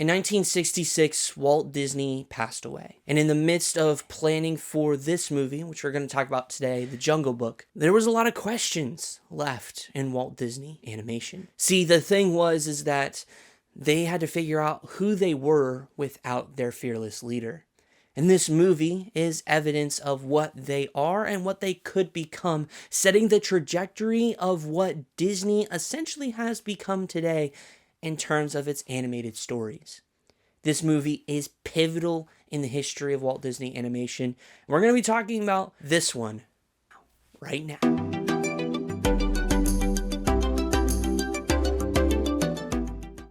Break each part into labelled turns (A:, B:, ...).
A: In 1966, Walt Disney passed away. And in the midst of planning for this movie, which we're going to talk about today, The Jungle Book, there was a lot of questions left in Walt Disney Animation. See, the thing is that they had to figure out who they were without their fearless leader. And this movie is evidence of what they are and what they could become, setting the trajectory of what Disney essentially has become today in terms of its animated stories. This movie is pivotal in the history of Walt Disney Animation. We're going to be talking about this one right now.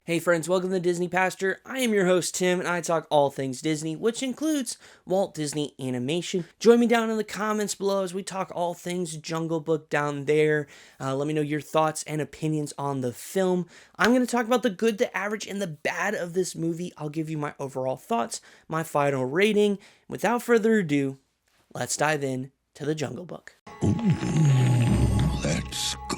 A: Hey friends, welcome to Disney Pastor. I am your host Tim, and I talk all things Disney, which includes Walt Disney Animation. Join me down in the comments below as we talk all things Jungle Book down there. Let me know your thoughts and opinions on the film. I'm going to talk about the good, the average, and the bad of this movie. I'll give you my overall thoughts, my final rating. Without further ado, let's dive in to The Jungle Book.
B: Ooh, that's good.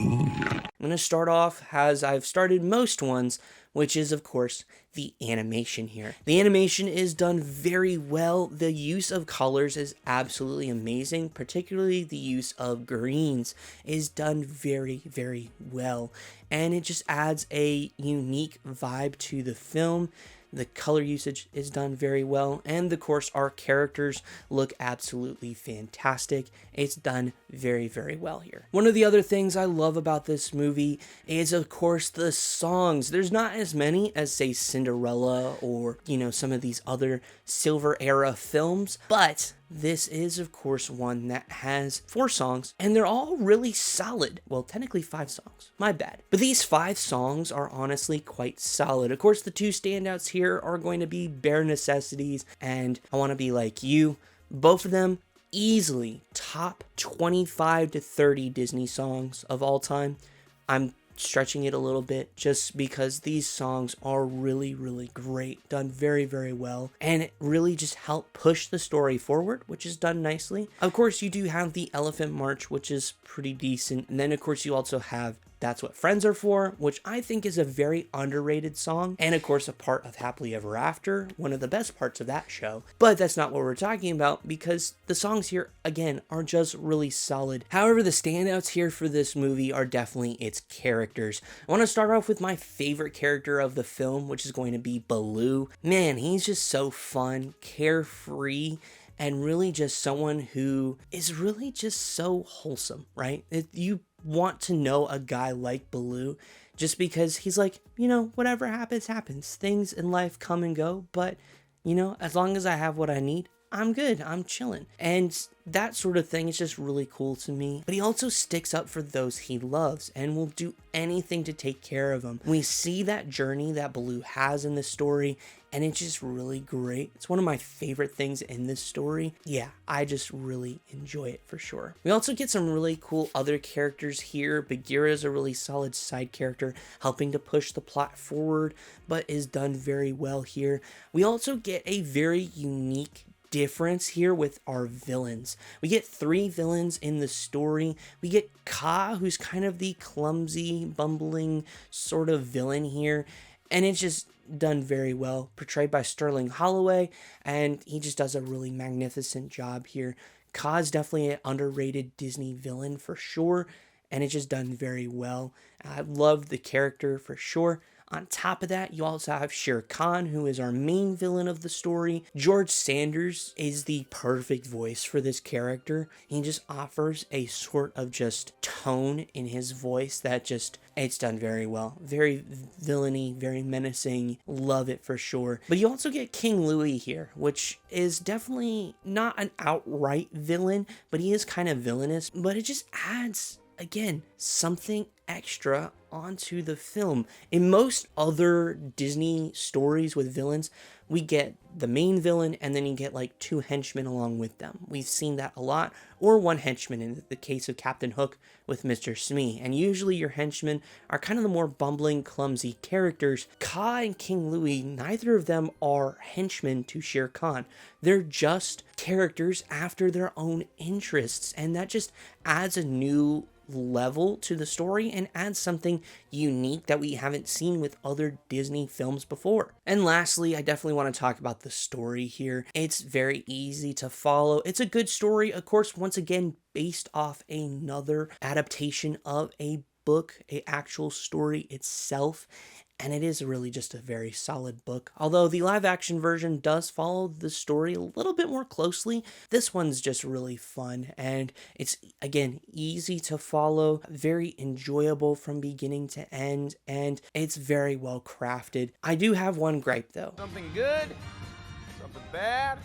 A: I'm going to start off as I've started most ones, which is, of course, the animation here. The animation is done very well. The use of colors is absolutely amazing, particularly the use of greens is done very, very well. And it just adds a unique vibe to the film. The color usage is done very well, and of course our characters look absolutely fantastic. It's done very, very well here. One of the other things I love about this movie is, of course, the songs. There's not as many as, say, Cinderella or, some of these other Silver Era films, but this is, of course, one that has 4 songs, and they're all really solid. Well, technically 5 songs. My bad. But these 5 songs are honestly quite solid. Of course, the 2 standouts here are going to be Bare Necessities and I Want to Be Like You. Both of them easily top 25 to 30 Disney songs of all time. I'm stretching it a little bit just because these songs are really, really great, done very, very well, and it really just help push the story forward, which is done nicely. Of course, you do have the Elephant March, which is pretty decent, and then of course you also have That's What Friends Are For, which I think is a very underrated song, and of course a part of Happily Ever After, one of the best parts of that show. But that's not what we're talking about, because the songs here, again, are just really solid. However, the standouts here for this movie are definitely its characters. I want to start off with my favorite character of the film, which is going to be Baloo. Man, he's just so fun, carefree, and really just someone who is really just so wholesome, right? You want to know a guy like Baloo just because he's like, whatever happens, happens. Things in life come and go, but, as long as I have what I need, I'm good. I'm chilling. And that sort of thing is just really cool to me. But he also sticks up for those he loves and will do anything to take care of them. We see that journey that Baloo has in the story, and it's just really great. It's one of my favorite things in this story. Yeah, I just really enjoy it for sure. We also get some really cool other characters here. Bagheera is a really solid side character, helping to push the plot forward, but is done very well here. We also get a very unique difference here with our villains. We get 3 villains in the story. We get Kaa, who's kind of the clumsy, bumbling sort of villain here, and it's just done very well, portrayed by Sterling Holloway, and he just does a really magnificent job here. Kaa is definitely an underrated Disney villain for sure, and it's just done very well. I love the character for sure. On top of that, you also have Shere Khan, who is our main villain of the story. George Sanders is the perfect voice for this character. He just offers a sort of just tone in his voice that just, it's done very well. Very villainy, very menacing. Love it for sure. But you also get King Louie here, which is definitely not an outright villain, but he is kind of villainous. But it just adds, again, something extra onto the film. In most other Disney stories with villains, we get the main villain and then you get like 2 henchmen along with them. We've seen that a lot, or 1 henchman in the case of Captain Hook with Mr. Smee. And usually your henchmen are kind of the more bumbling, clumsy characters. Kaa and King Louie, neither of them are henchmen to Shere Khan. They're just characters after their own interests, and that just adds a new level to the story and adds something unique that we haven't seen with other Disney films before. And lastly, I definitely want to talk about the story here. It's very easy to follow. It's a good story, of course, once again, based off another adaptation of a book, a actual story itself. And it is really just a very solid book. Although the live action version does follow the story a little bit more closely, this one's just really fun. And it's, again, easy to follow, very enjoyable from beginning to end, and it's very well crafted. I do have one gripe though.
C: Something good, something bad,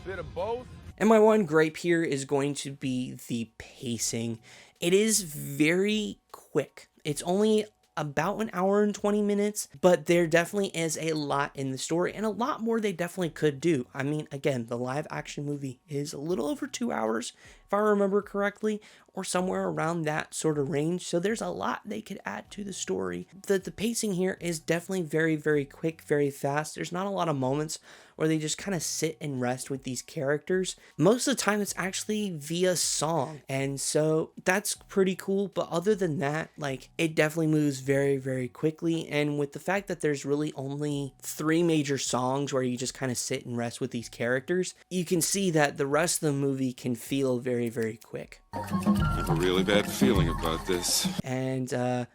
C: a bit of both.
A: And my one gripe here is going to be the pacing. It is very quick. It's only about an hour and 20 minutes, but there definitely is a lot in the story and a lot more they definitely could do. I mean, again, the live action movie is a little over 2 hours, if I remember correctly, or somewhere around that sort of range. So there's a lot they could add to the story. The pacing here is definitely very, very quick, very fast. There's not a lot of moments where they just kind of sit and rest with these characters. Most of the time it's actually via song, and so that's pretty cool. But other than that, like, it definitely moves very, very quickly. And with the fact that there's really only 3 major songs where you just kind of sit and rest with these characters, you can see that the rest of the movie can feel very, very quick.
D: I have a really bad feeling about this.
A: And I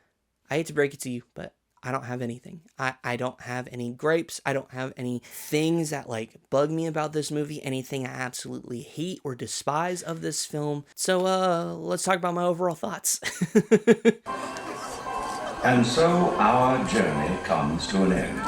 A: hate to break it to you, but I don't have anything. I don't have any gripes. I don't have any things that like bug me about this movie, anything I absolutely hate or despise of this film. So let's talk about my overall thoughts.
B: And so our journey comes to an end.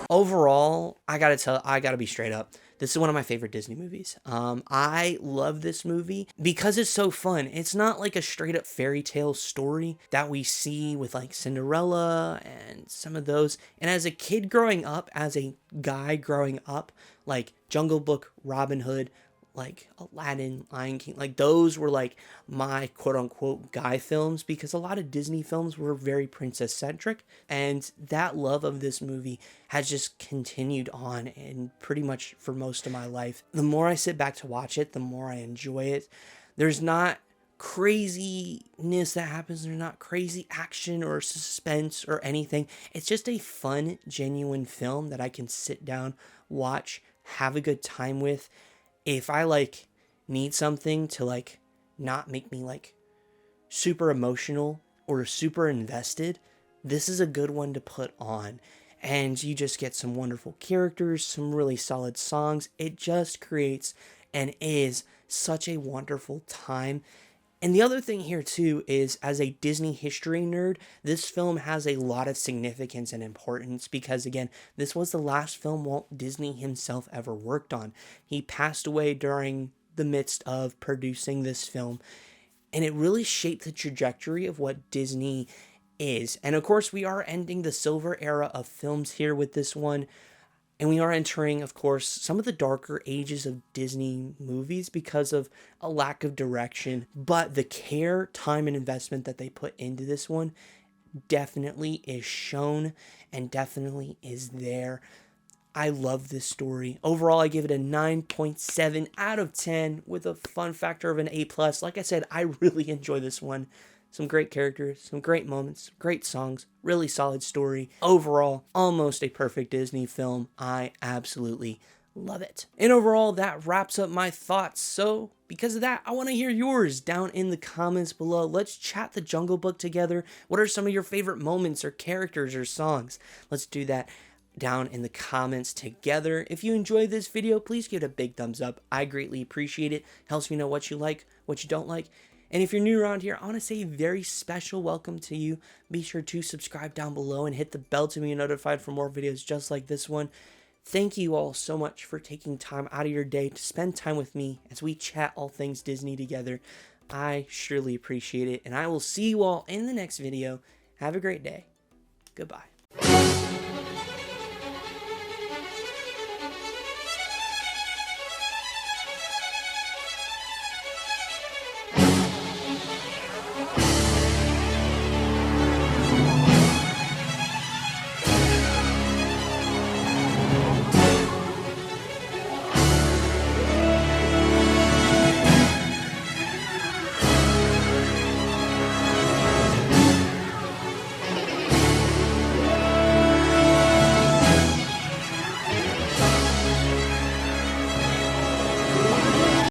A: Overall, I gotta be straight up. This is one of my favorite Disney movies. I love this movie because it's so fun. It's not like a straight up fairy tale story that we see with like Cinderella and some of those. And as a kid growing up, as a guy growing up, like Jungle Book, Robin Hood, like Aladdin, Lion King, like those were like my quote unquote guy films, because a lot of Disney films were very princess centric, and that love of this movie has just continued on and pretty much for most of my life. The more I sit back to watch it, the more I enjoy it. There's not craziness that happens. There's not crazy action or suspense or anything. It's just a fun, genuine film that I can sit down, watch, have a good time with. If I like need something to like not make me like super emotional or super invested, this is a good one to put on. And you just get some wonderful characters, some really solid songs. It just creates and is such a wonderful time. And the other thing here too is, as a Disney history nerd, this film has a lot of significance and importance because, again, this was the last film Walt Disney himself ever worked on. He passed away during the midst of producing this film, and it really shaped the trajectory of what Disney is. And of course, we are ending the silver era of films here with this one. And we are entering, of course, some of the darker ages of Disney movies because of a lack of direction. But the care, time, and investment that they put into this one definitely is shown and definitely is there. I love this story. Overall, I give it a 9.7 out of 10 with a fun factor of an A+. Like I said, I really enjoy this one. Some great characters, some great moments, great songs, really solid story. Overall, almost a perfect Disney film. I absolutely love it. And overall, that wraps up my thoughts. So because of that, I want to hear yours down in the comments below. Let's chat the Jungle Book together. What are some of your favorite moments or characters or songs? Let's do that down in the comments together. If you enjoyed this video, please give it a big thumbs up. I greatly appreciate it. Helps me know what you like, what you don't like. And if you're new around here, I want to say a very special welcome to you. Be sure to subscribe down below and hit the bell to be notified for more videos just like this one. Thank you all so much for taking time out of your day to spend time with me as we chat all things Disney together. I surely appreciate it, and I will see you all in the next video. Have a great day. Goodbye.